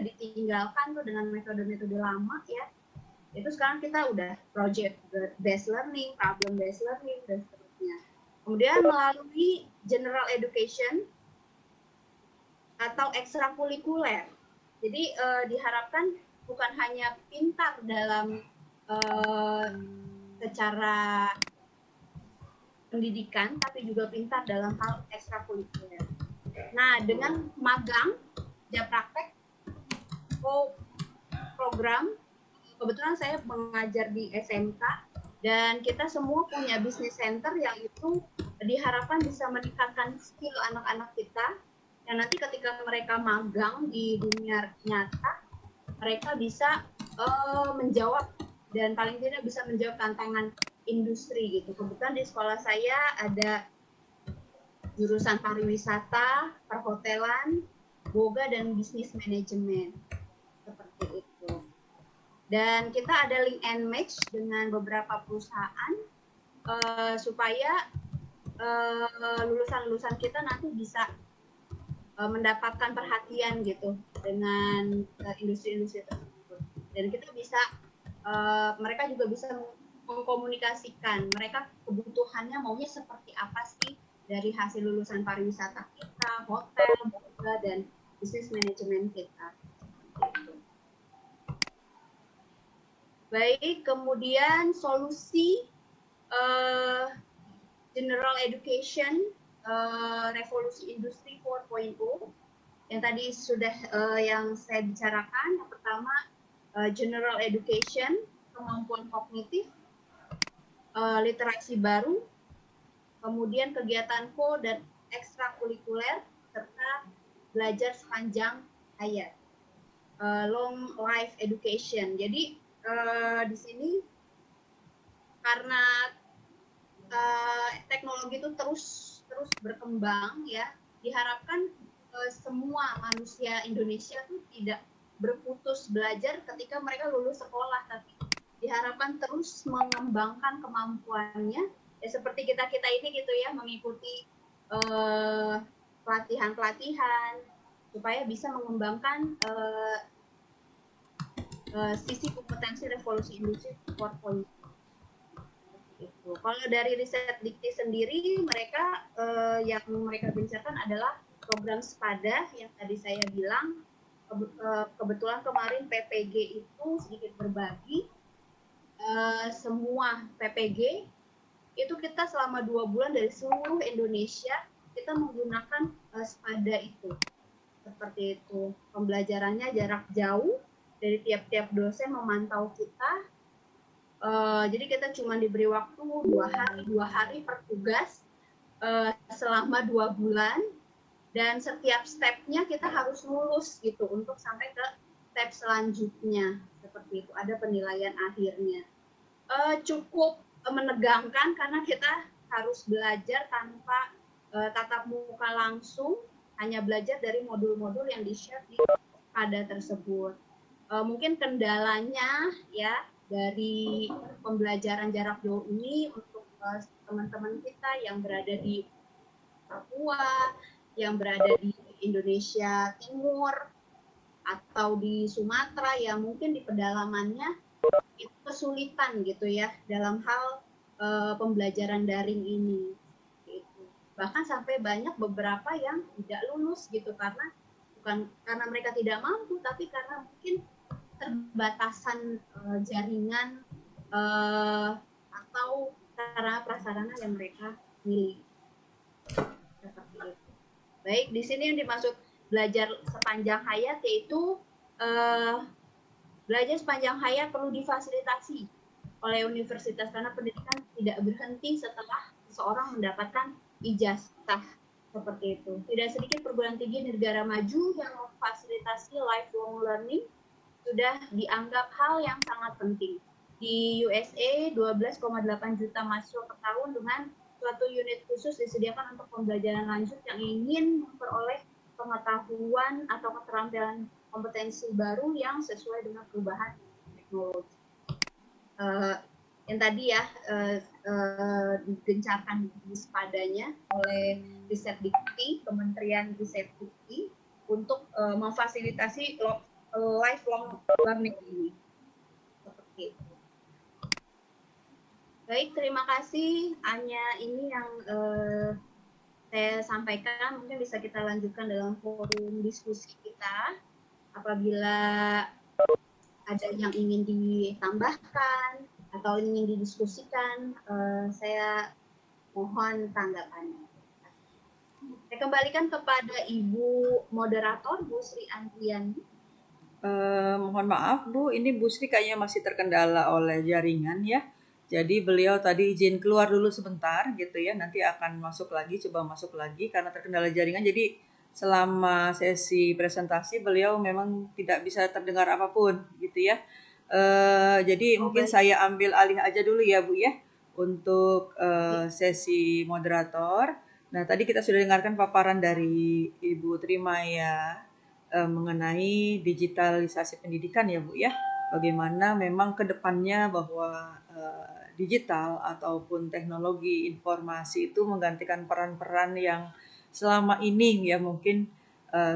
udah ditinggalkan tuh dengan metode-metode lama ya. Itu sekarang kita udah project based learning, problem based learning, dan seterusnya. Kemudian melalui general education atau ekstrakurikuler. Jadi diharapkan bukan hanya pintar dalam secara pendidikan, tapi juga pintar dalam hal ekstrakurikuler. Nah, dengan magang, kerja praktek, program, kebetulan saya mengajar di SMK, dan kita semua punya business center yang itu diharapkan bisa meningkatkan skill anak-anak kita, dan nanti ketika mereka magang di dunia nyata, mereka bisa menjawab, dan paling tidak bisa menjawab tantangan industri gitu. Kebetulan di sekolah saya ada jurusan pariwisata, perhotelan, boga, dan bisnis manajemen. Seperti itu. Dan kita ada link and match dengan beberapa perusahaan supaya lulusan-lulusan kita nanti bisa mendapatkan perhatian gitu dengan industri-industri tersebut. Dan kita bisa, mereka juga bisa mengkomunikasikan mereka kebutuhannya maunya seperti apa sih dari hasil lulusan pariwisata kita, hotel, boga, dan bisnis manajemen kita. Baik, kemudian solusi general education, revolusi industri 4.0 yang tadi sudah yang saya bicarakan. Yang pertama, general education, kemampuan kognitif, literasi baru, kemudian kegiatan dan ekstrakurikuler, serta belajar sepanjang hayat, long life education. Jadi di sini karena teknologi itu terus berkembang ya, diharapkan semua manusia Indonesia itu tidak berputus belajar ketika mereka lulus sekolah, tapi diharapkan terus mengembangkan kemampuannya ya, seperti kita ini gitu ya, mengikuti pelatihan supaya bisa mengembangkan sisi kompetensi revolusi industri 4.0. Kalau dari riset Dikti sendiri, mereka yang mereka bicarakan adalah program sepada yang tadi saya bilang. Kebetulan kemarin PPG itu sedikit berbagi, semua PPG itu kita selama 2 bulan dari seluruh Indonesia kita menggunakan sepada itu. Seperti itu, pembelajarannya jarak jauh, dari tiap-tiap dosen memantau kita. Jadi kita cuma diberi waktu 2 hari per tugas selama 2 bulan, dan setiap stepnya kita harus lulus gitu untuk sampai ke step selanjutnya. Seperti itu, ada penilaian akhirnya. Cukup menegangkan karena kita harus belajar tanpa tatap muka langsung, hanya belajar dari modul-modul yang di-share di pada tersebut. Mungkin kendalanya ya dari pembelajaran jarak jauh ini untuk teman-teman kita yang berada di Papua, yang berada di Indonesia Timur, atau di Sumatera yang mungkin di pedalamannya itu kesulitan gitu ya dalam hal pembelajaran daring ini. Gitu. Bahkan sampai banyak beberapa yang tidak lulus gitu karena bukan karena mereka tidak mampu, tapi karena mungkin terbatasan jaringan atau prasarana yang mereka miliki. Seperti itu. Baik, di sini yang dimaksud belajar sepanjang hayat yaitu belajar sepanjang hayat perlu difasilitasi oleh universitas karena pendidikan tidak berhenti setelah seseorang mendapatkan ijazah. Seperti itu. Tidak sedikit perguruan tinggi negara maju yang memfasilitasi lifelong learning sudah dianggap hal yang sangat penting. Di USA, 12,8 juta mahasiswa per tahun dengan suatu unit khusus disediakan untuk pembelajaran lanjut yang ingin memperoleh pengetahuan atau keterampilan kompetensi baru yang sesuai dengan perubahan teknologi. Yang tadi ya digencarkan di sepadanya oleh Riset Dikti, Kementerian Riset Dikti untuk memfasilitasi lifelong learning ini. Seperti itu. Baik, terima kasih Anya. Ini yang saya sampaikan, mungkin bisa kita lanjutkan dalam forum diskusi kita. Apabila ada yang ingin ditambahkan atau ingin didiskusikan, saya mohon tanggapannya. Saya kembalikan kepada Ibu Moderator, Bu Sri Andriani. Mohon maaf Bu, ini Bu Sri kayaknya masih terkendala oleh jaringan ya. Jadi beliau tadi izin keluar dulu sebentar gitu ya, nanti akan masuk lagi, coba masuk lagi karena terkendala jaringan. Jadi selama sesi presentasi beliau memang tidak bisa terdengar apapun gitu ya. Jadi mungkin baik. saya ambil alih aja dulu ya Bu ya untuk sesi moderator. Nah tadi kita sudah dengarkan paparan dari Ibu Trimaya mengenai digitalisasi pendidikan ya Bu ya. Bagaimana memang ke depannya bahwa digital ataupun teknologi informasi itu menggantikan peran-peran yang selama ini ya mungkin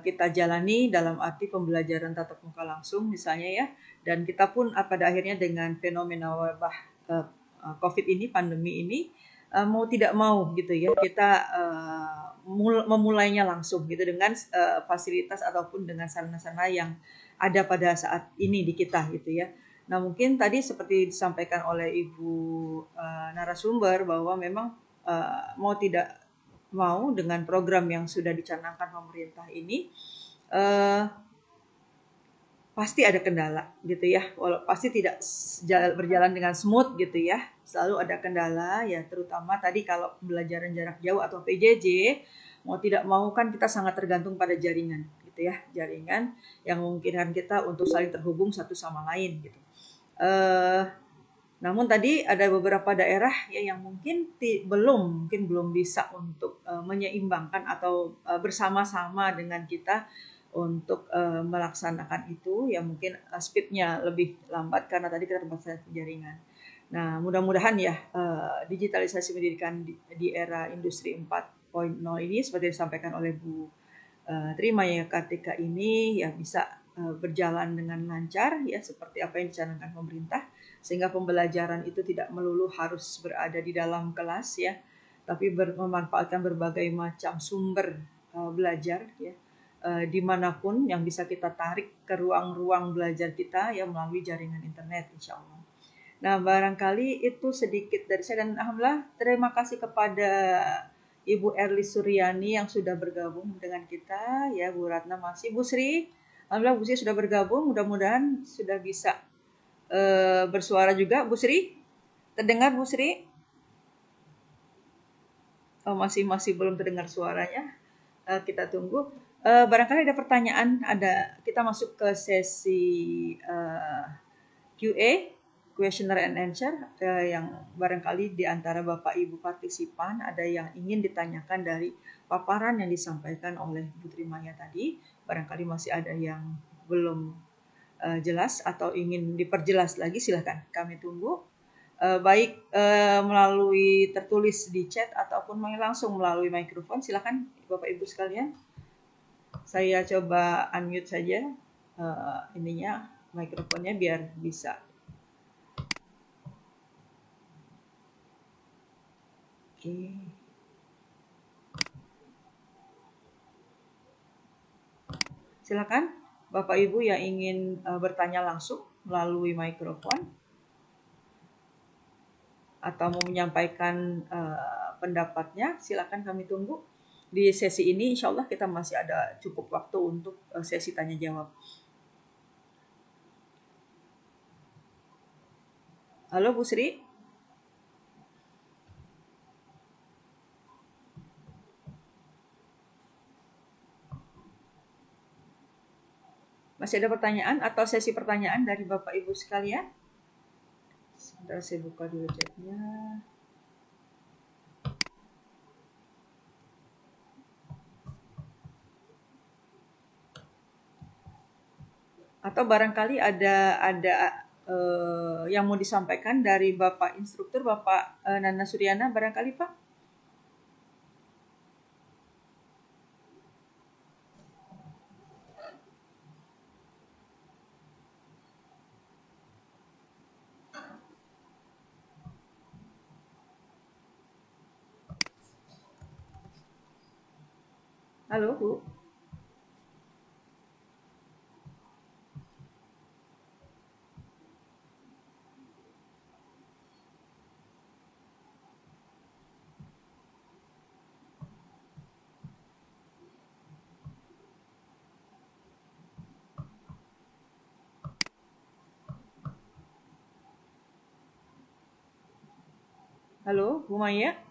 kita jalani dalam arti pembelajaran tatap muka langsung misalnya ya. Dan kita pun pada akhirnya dengan fenomena wabah COVID ini, pandemi ini, mau tidak mau gitu ya kita memulainya langsung gitu dengan fasilitas ataupun dengan sarana-sarana yang ada pada saat ini di kita gitu ya. Nah mungkin tadi seperti disampaikan oleh Ibu narasumber bahwa memang mau tidak mau dengan program yang sudah dicanangkan pemerintah ini pasti ada kendala gitu ya. Pasti tidak berjalan dengan smooth gitu ya. Selalu ada kendala ya, terutama tadi kalau pembelajaran jarak jauh atau PJJ, mau tidak mau kan kita sangat tergantung pada jaringan gitu ya. Jaringan yang memungkinkan kita untuk saling terhubung satu sama lain gitu. Namun tadi ada beberapa daerah ya yang mungkin belum bisa untuk menyeimbangkan atau bersama-sama dengan kita untuk melaksanakan itu ya mungkin speednya lebih lambat karena tadi keterbatasan jaringan. Nah mudah-mudahan ya digitalisasi pendidikan di era industri 4.0 ini seperti disampaikan oleh Bu Trimaya Kartika ini ya bisa berjalan dengan lancar ya seperti apa yang dicanangkan pemerintah sehingga pembelajaran itu tidak melulu harus berada di dalam kelas ya tapi memanfaatkan berbagai macam sumber belajar ya dimanapun yang bisa kita tarik ke ruang-ruang belajar kita ya melalui jaringan internet insya Allah. Nah barangkali itu sedikit dari saya dan alhamdulillah terima kasih kepada Ibu Erli Suryani yang sudah bergabung dengan kita ya Bu Ratna masih Bu Sri. Alhamdulillah Bu Sri sudah bergabung, mudah-mudahan sudah bisa bersuara juga Bu Sri. Terdengar Bu Sri? Oh, masih belum terdengar suaranya. Kita tunggu. Barangkali ada pertanyaan, kita masuk ke sesi QA, questionnaire and answer, yang barangkali di antara Bapak Ibu partisipan ada yang ingin ditanyakan dari paparan yang disampaikan oleh Bu Trimaya tadi. Barangkali masih ada yang belum jelas atau ingin diperjelas lagi, silakan kami tunggu. Baik melalui tertulis di chat ataupun langsung melalui mikrofon, silakan Bapak Ibu sekalian. Saya coba unmute saja mikrofonnya biar bisa. Oke. Silakan Bapak Ibu yang ingin bertanya langsung melalui mikrofon atau mau menyampaikan pendapatnya, silakan kami tunggu. Di sesi ini insya Allah kita masih ada cukup waktu untuk sesi tanya jawab. Halo Bu Sri. Masih ada pertanyaan atau sesi pertanyaan dari Bapak Ibu sekalian? Sebentar saya buka dulu chatnya. Atau barangkali ada yang mau disampaikan dari Bapak Instruktur, Bapak Nana Suryana, barangkali Pak? Halo, Bu. Halo, Bu Maya.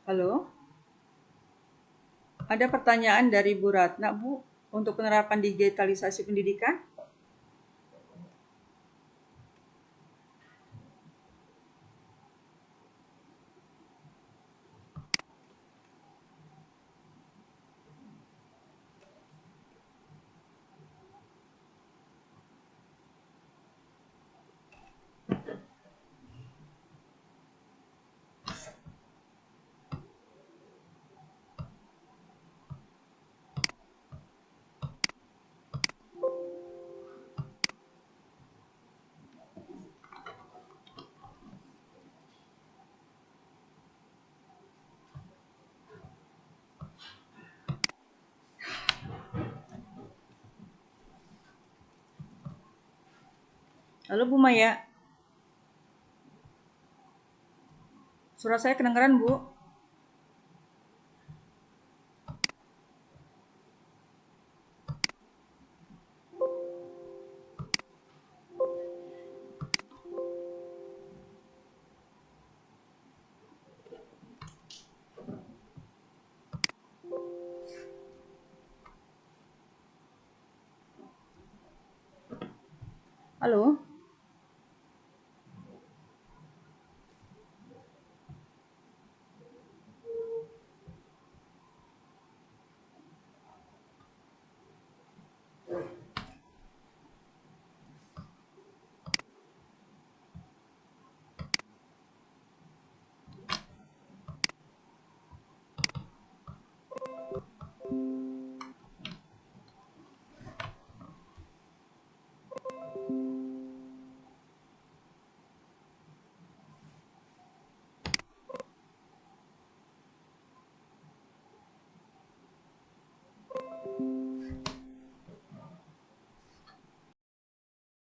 Halo. Ada pertanyaan dari Bu Ratna, Bu, untuk penerapan digitalisasi pendidikan? Halo, Bu Maya. Suara saya kedengaran, Bu? Halo?